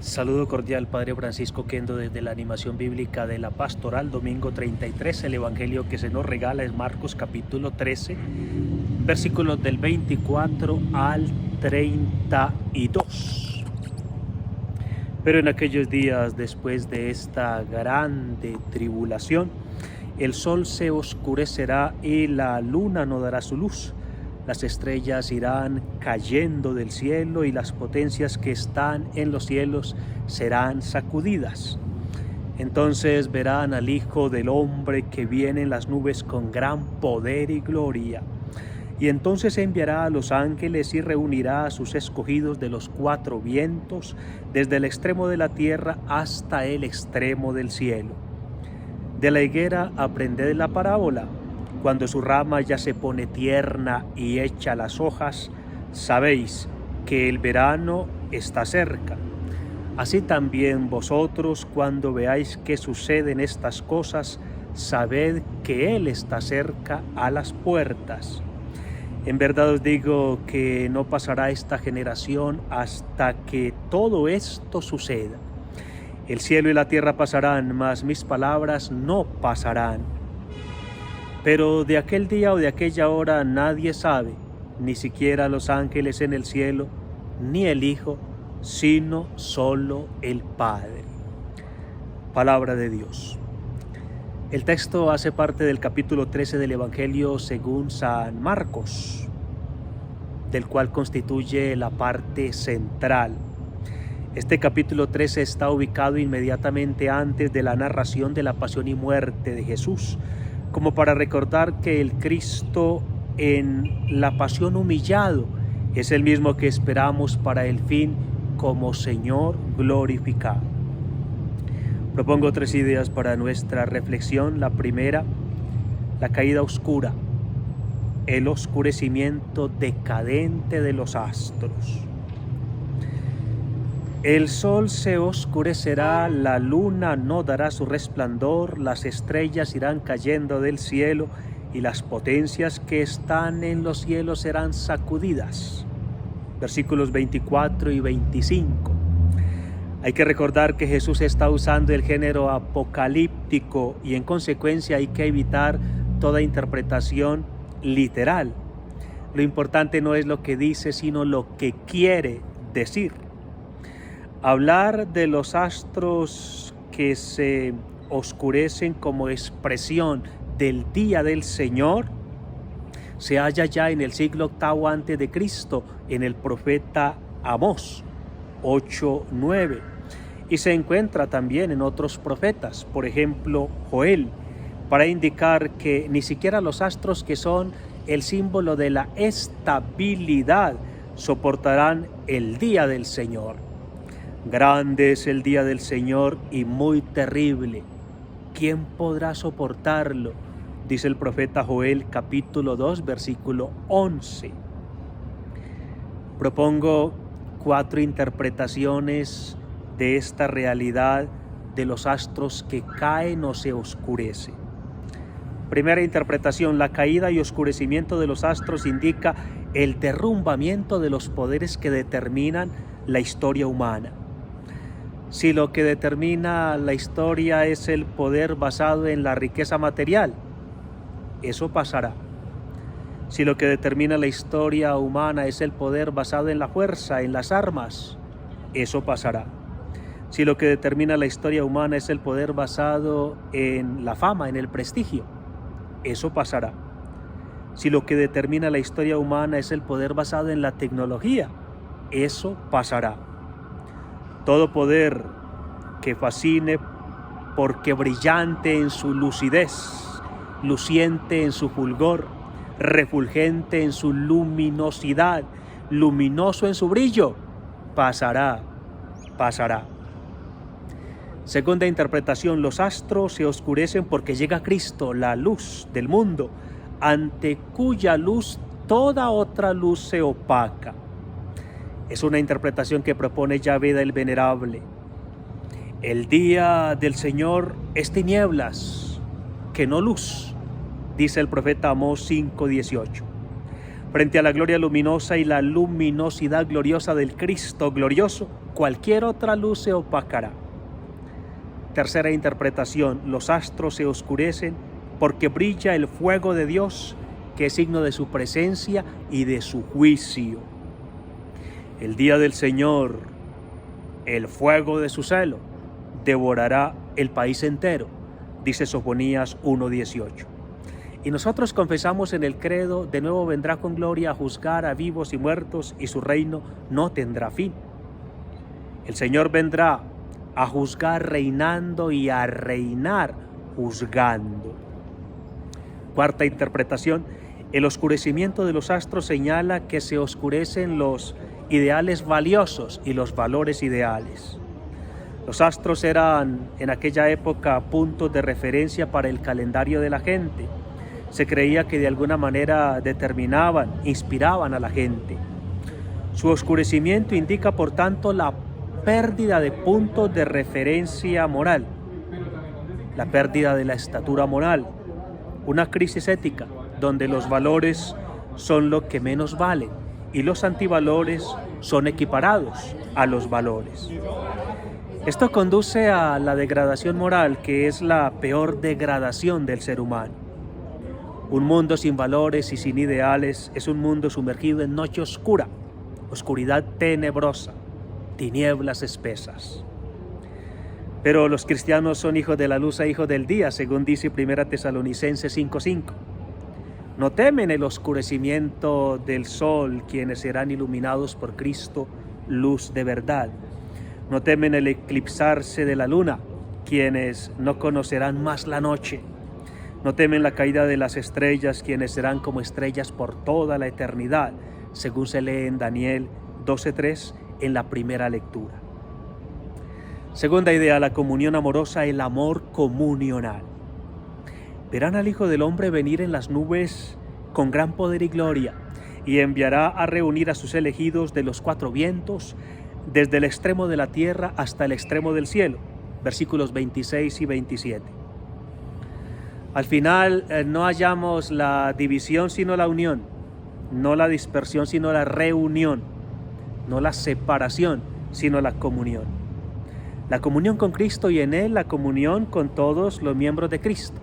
Saludo cordial, Padre Francisco Kendo, desde la animación bíblica de la Pastoral, domingo 33. El Evangelio que se nos regala es Marcos capítulo 13, versículos del 24 al 32. Pero en aquellos días, después de esta grande tribulación, el sol se oscurecerá y la luna no dará su luz. Las estrellas irán cayendo del cielo y las potencias que están en los cielos serán sacudidas. Entonces verán al Hijo del Hombre que viene en las nubes con gran poder y gloria. Y entonces enviará a los ángeles y reunirá a sus escogidos de los cuatro vientos, desde el extremo de la tierra hasta el extremo del cielo. De la higuera aprended la parábola. Cuando su rama ya se pone tierna y echa las hojas, sabéis que el verano está cerca. Así también vosotros, cuando veáis que suceden estas cosas, sabed que Él está cerca a las puertas. En verdad os digo que no pasará esta generación hasta que todo esto suceda. El cielo y la tierra pasarán, mas mis palabras no pasarán. Pero de aquel día o de aquella hora nadie sabe, ni siquiera los ángeles en el cielo, ni el Hijo, sino solo el Padre. Palabra de Dios. El texto hace parte del capítulo 13 del Evangelio según San Marcos, del cual constituye la parte central. Este capítulo 13 está ubicado inmediatamente antes de la narración de la pasión y muerte de Jesús, como para recordar que el Cristo en la pasión humillado es el mismo que esperamos para el fin como Señor glorificado. Propongo tres ideas para nuestra reflexión. La primera, la caída oscura, el oscurecimiento decadente de los astros. El sol se oscurecerá, la luna no dará su resplandor, las estrellas irán cayendo del cielo y las potencias que están en los cielos serán sacudidas. Versículos 24 y 25. Hay que recordar que Jesús está usando el género apocalíptico y en consecuencia hay que evitar toda interpretación literal. Lo importante no es lo que dice, sino lo que quiere decir. Hablar de los astros que se oscurecen como expresión del día del Señor se halla ya en el siglo VIII antes de Cristo en el profeta Amós 8:9 y se encuentra también en otros profetas, por ejemplo Joel, para indicar que ni siquiera los astros que son el símbolo de la estabilidad soportarán el día del Señor. Grande es el día del Señor y muy terrible. ¿Quién podrá soportarlo? Dice el profeta Joel capítulo 2 versículo 11. Propongo cuatro interpretaciones de esta realidad de los astros que caen o se oscurecen. Primera interpretación, la caída y oscurecimiento de los astros indica el derrumbamiento de los poderes que determinan la historia humana. Si lo que determina la historia es el poder basado en la riqueza material, eso pasará. Si lo que determina la historia humana es el poder basado en la fuerza, en las armas, eso pasará. Si lo que determina la historia humana es el poder basado en la fama, en el prestigio, eso pasará. Si lo que determina la historia humana es el poder basado en la tecnología, eso pasará. Todo poder que fascine porque brillante en su lucidez, luciente en su fulgor, refulgente en su luminosidad, luminoso en su brillo, pasará. Segunda interpretación, los astros se oscurecen porque llega Cristo, la luz del mundo, ante cuya luz toda otra luz se opaca. Es una interpretación que propone Yahvé el Venerable. El día del Señor es tinieblas, que no luz, dice el profeta Amós 5:18. Frente a la gloria luminosa y la luminosidad gloriosa del Cristo glorioso, cualquier otra luz se opacará. Tercera interpretación: los astros se oscurecen porque brilla el fuego de Dios, que es signo de su presencia y de su juicio. El día del Señor, el fuego de su celo, devorará el país entero, dice Sofonías 1:18. Y nosotros confesamos en el credo: de nuevo vendrá con gloria a juzgar a vivos y muertos, y su reino no tendrá fin. El Señor vendrá a juzgar reinando y a reinar juzgando. Cuarta interpretación: el oscurecimiento de los astros señala que se oscurecen los ideales valiosos y los valores ideales. Los astros eran en aquella época puntos de referencia para el calendario de la gente. Se creía que de alguna manera determinaban, inspiraban a la gente. Su oscurecimiento indica, por tanto, la pérdida de puntos de referencia moral, la pérdida de la estatura moral, una crisis ética donde los valores son lo que menos valen y los antivalores son equiparados a los valores. Esto conduce a la degradación moral, que es la peor degradación del ser humano. Un mundo sin valores y sin ideales es un mundo sumergido en noche oscura, oscuridad tenebrosa, tinieblas espesas. Pero los cristianos son hijos de la luz e hijos del día, según dice 1 Tesalonicenses 5:5. No temen el oscurecimiento del sol, quienes serán iluminados por Cristo, luz de verdad. No temen el eclipsarse de la luna, quienes no conocerán más la noche. No temen la caída de las estrellas, quienes serán como estrellas por toda la eternidad, según se lee en Daniel 12:3 en la primera lectura. Segunda idea: la comunión amorosa, el amor comunional. Verán al Hijo del Hombre venir en las nubes con gran poder y gloria, y enviará a reunir a sus elegidos de los cuatro vientos, desde el extremo de la tierra hasta el extremo del cielo. Versículos 26 y 27. Al final no hallamos la división sino la unión, no la dispersión sino la reunión, no la separación sino la comunión. La comunión con Cristo y en Él la comunión con todos los miembros de Cristo.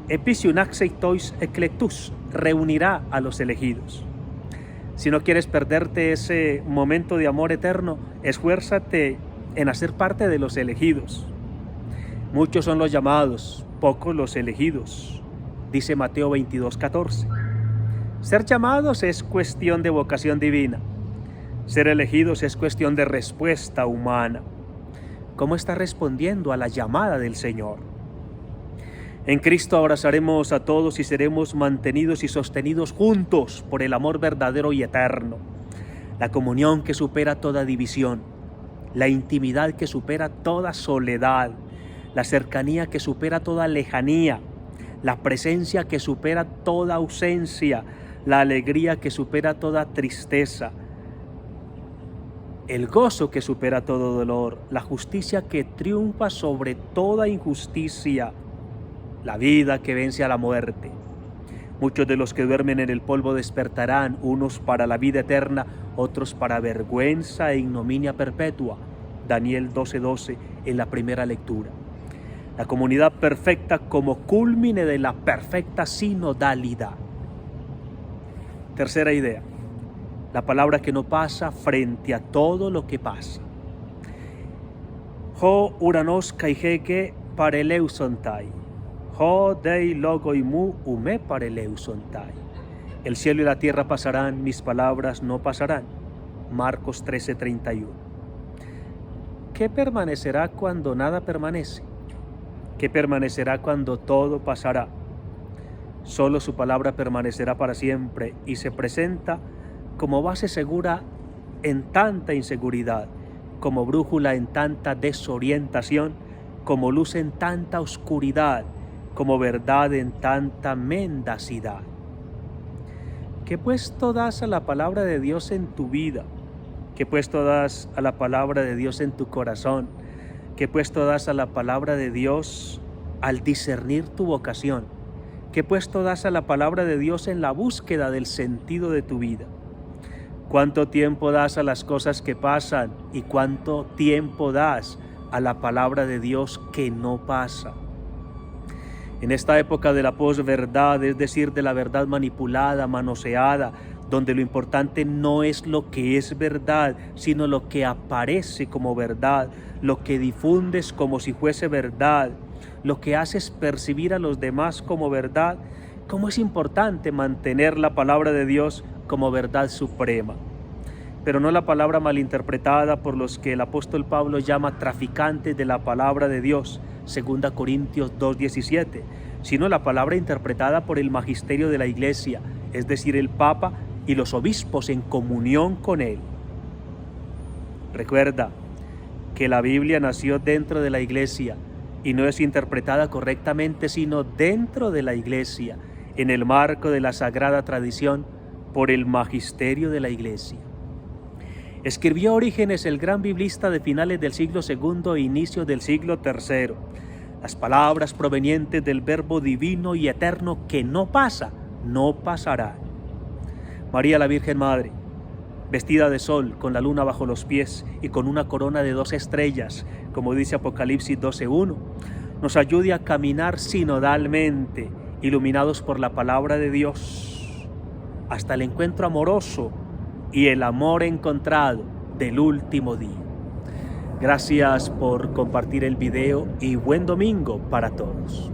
Episionaxei tois eclectus, reunirá a los elegidos. Si no quieres perderte ese momento de amor eterno, esfuérzate en hacer parte de los elegidos. Muchos son los llamados, pocos los elegidos, dice Mateo 22:14. Ser llamados es cuestión de vocación divina. Ser elegidos es cuestión de respuesta humana. ¿Cómo está respondiendo a la llamada del Señor? En Cristo abrazaremos a todos y seremos mantenidos y sostenidos juntos por el amor verdadero y eterno. La comunión que supera toda división, la intimidad que supera toda soledad, la cercanía que supera toda lejanía, la presencia que supera toda ausencia, la alegría que supera toda tristeza, el gozo que supera todo dolor, la justicia que triunfa sobre toda injusticia, la vida que vence a la muerte. Muchos de los que duermen en el polvo despertarán, unos para la vida eterna, otros para vergüenza e ignominia perpetua. Daniel 12:12 en la primera lectura. La comunidad perfecta como cúlmine de la perfecta sinodalidad. Tercera idea: la palabra que no pasa frente a todo lo que pasa. Ho uranos kaiheke pareleusontai. Ho dei logoimu ume pareleusontai. El cielo y la tierra pasarán, mis palabras no pasarán. Marcos 13:31. ¿Qué permanecerá cuando nada permanece? ¿Qué permanecerá cuando todo pasará? Solo su palabra permanecerá para siempre y se presenta como base segura en tanta inseguridad, como brújula en tanta desorientación, como luz en tanta oscuridad, como verdad en tanta mendacidad. ¿Qué puesto das a la palabra de Dios en tu vida? ¿Qué puesto das a la palabra de Dios en tu corazón? ¿Qué puesto das a la palabra de Dios al discernir tu vocación? ¿Qué puesto das a la palabra de Dios en la búsqueda del sentido de tu vida? ¿Cuánto tiempo das a las cosas que pasan y cuánto tiempo das a la palabra de Dios que no pasa? En esta época de la posverdad, es decir, de la verdad manipulada, manoseada, donde lo importante no es lo que es verdad, sino lo que aparece como verdad, lo que difundes como si fuese verdad, lo que haces percibir a los demás como verdad, ¿cómo es importante mantener la palabra de Dios como verdad suprema? Pero no la palabra malinterpretada por los que el apóstol Pablo llama traficantes de la palabra de Dios, 2 Corintios 2:17, sino la palabra interpretada por el magisterio de la Iglesia, es decir, el Papa y los obispos en comunión con él. Recuerda que la Biblia nació dentro de la Iglesia y no es interpretada correctamente sino dentro de la Iglesia, en el marco de la sagrada tradición, por el magisterio de la Iglesia. Escribió Orígenes, el gran biblista de finales del siglo II e inicio del siglo III. Las palabras provenientes del Verbo divino y eterno que no pasa, no pasará. María la Virgen Madre, vestida de sol, con la luna bajo los pies y con una corona de 2 estrellas, como dice Apocalipsis 12:1, nos ayude a caminar sinodalmente, iluminados por la palabra de Dios, hasta el encuentro amoroso y el amor encontrado del último día. Gracias por compartir el video y buen domingo para todos.